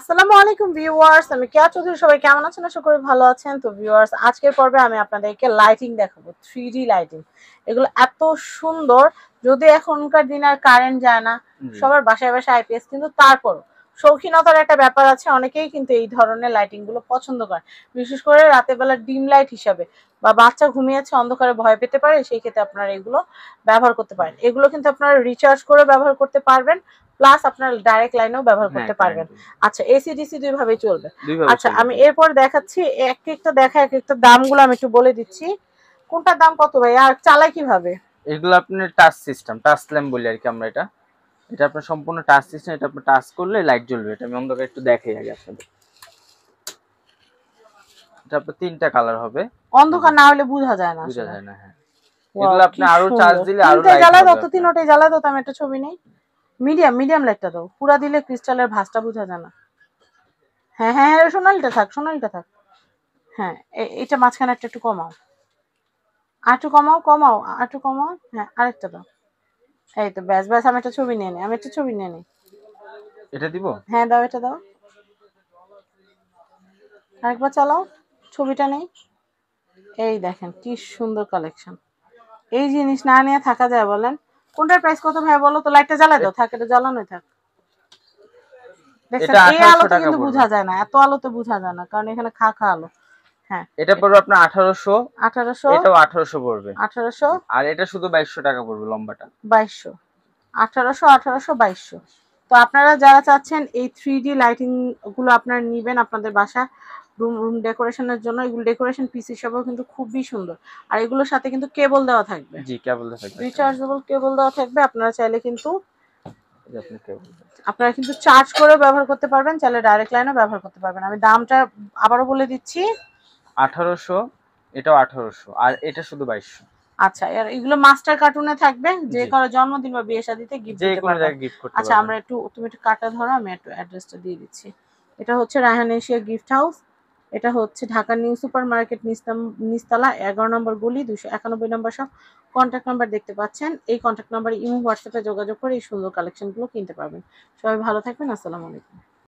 আসসালামু আলাইকুম ভিউয়ার্স, আমি কেয়া চৌধুরী। সবাই কেমন আছেন? আশা করি ভালো আছেন। তো ভিউয়ার্স, আজকের পর্বে আমি আপনাদেরকে লাইটিং দেখাবো, 3D লাইটিং। এগুলো এত সুন্দর, যদি এখনকার দিনে আর কারেন্ট যায় না, সবার বাসায় বাসায় আইপিএস, কিন্তু তারপর শৌখিনতার একটা ব্যাপার আছে, অনেকেই কিন্তু এই ধরনের লাইটিং গুলো পছন্দ করে, বিশেষ করে রাতের বেলা ডিম লাইট হিসাবে, বা বাচ্চা ঘুমিয়েছে অন্ধকারে ভয় পেতে পারে, সেই ক্ষেত্রে আপনারা এগুলো ব্যবহার করতে পারেন। এগুলো কিন্তু আপনারা রিচার্জ করে ব্যবহার করতে পারবেন, প্লাস আপনার ডাইরেক্ট লাইনেও ব্যবহার করতে পারবেন। আচ্ছা, এসি ডিসি দুই ভাবে চলবে। আচ্ছা, আমি এরপর দেখাচ্ছি, এক একটা দেখা এক একটা দামগুলো আমি একটু বলে দিচ্ছি। কোনটার দাম কত ভাই, আর চালাই কিভাবে? এগুলো আপনার টাচ সিস্টেম, টাচ ল্যাম্প বলি আর কি আমরা। এটা আপনার সম্পূর্ণ টাচ সিস্টেম। এটা আপনি টাচ করলে লাইট জ্বলবে। এটা আমি অন্ধকারে একটু দেখাই আগে আপনাদের। এটা আপনার তিনটা কালার হবে। অন্ধকার না হলে বোঝা যায় না, বোঝা আসলে যায় না। হ্যাঁ, এগুলো আপনি আরো চার্জ দিলে আরো তিনটে লাইট জ্বালায় দাও হবে। তো, তিনটে জ্বালায় দাও তো, আমি একটা ছবি নেই। মিডিয়াম মিডিয়াম লাইটটা দাও, পুরা দিলে ক্রিস্টালের ভাঁজটা বোঝা যায় না। হ্যাঁ হ্যাঁ হ্যাঁ, সোনালিটা থাক, সোনালিটা থাক। হ্যাঁ, এটা মাঝখানে একটা একটু কমাও, আর একটু কমাও, কমাও আর একটু কমাও। হ্যাঁ, আরেকটা দাও। এই তো ব্যাস ব্যাস, আমি একটা ছবি নিয়ে নিই, আমি একটা ছবি নিয়ে নিই। এটা দিব? হ্যাঁ দাও, এটা দাও। আরেকবার চালাও, ছবিটা নেই। এই দেখেন কি সুন্দর কালেকশন। এই জিনিস না নিয়ে থাকা যায় বলেন? কোনটার প্রাইস কত ভাই বলো তো? লাইটটা জ্বালায় দাও, থাক, এটা জ্বালানোই থাক। দেখছেন, এটা এই 1800 আলোতে টাকা কিন্তু পড়বে। বোঝা যায় না, এত আলোতে বোঝা যায় না, কারণ এখানে খা খা আলো। হ্যাঁ, এটা পড়বে আপনার 1800। 1800, এটাও 1800 পড়বে। 1800, আর এটা শুধু 2200 টাকা পড়বে লম্বাটা। 2200, 1800, 1800, 2200। তো আপনারা যারা চাচ্ছেন এই 3D লাইটিং গুলো আপনারা নিবেন আপনাদের বাসা রুম রুম ডেকোরেশনের জন্য, এগুলো ডেকোরেশন পিস হিসেবেও কিন্তু খুবই সুন্দর। আর এগুলোর সাথে কিন্তু কেবল দেওয়া থাকবে, জি, কেবল থাকবে। রিচার্জেবল কেবল দেওয়া থাকবে। আপনারা চাইলে কিন্তু এই যে আপনি কেবল, আপনারা কিন্তু চার্জ করে ব্যবহার করতে পারবেন, চাইলে ডাইরেক্ট লাইনও ব্যবহার করতে পারবেন। আমি দামটা আবারও বলে দিচ্ছি, 1800। এটাও 1800। আর এটা শুধু 2200। আচ্ছা, আর এগুলো মাস্টার কার্টুনে থাকবে, যে জি, কারো জন্মদিন বা বিয়ে শাদিতে গিফট যে দিতে কোনো পারবেন। জায়গায় গিফট করতে আচ্ছা, পারবেন। আমরা একটু, তুমি একটু কাটা ধরো, আমি একটু অ্যাড্রেসটা দিয়ে দিচ্ছি। এটা হচ্ছে রায়হান এশিয়া গিফট হাউস। এটা হচ্ছে ঢাকা নিউ সুপার মার্কেট, নিচতলা 11 নম্বর গলি, 291 নম্বর সব। কন্ট্যাক্ট নাম্বার দেখতে পাচ্ছেন, এই কন্ট্যাক্ট নাম্বারে ইমো হোয়াটসঅ্যাপে যোগাযোগ করে এই সুন্দর কালেকশনগুলো কিনতে পারবেন। সবাই ভালো থাকবেন, আসসালামু আলাইকুম।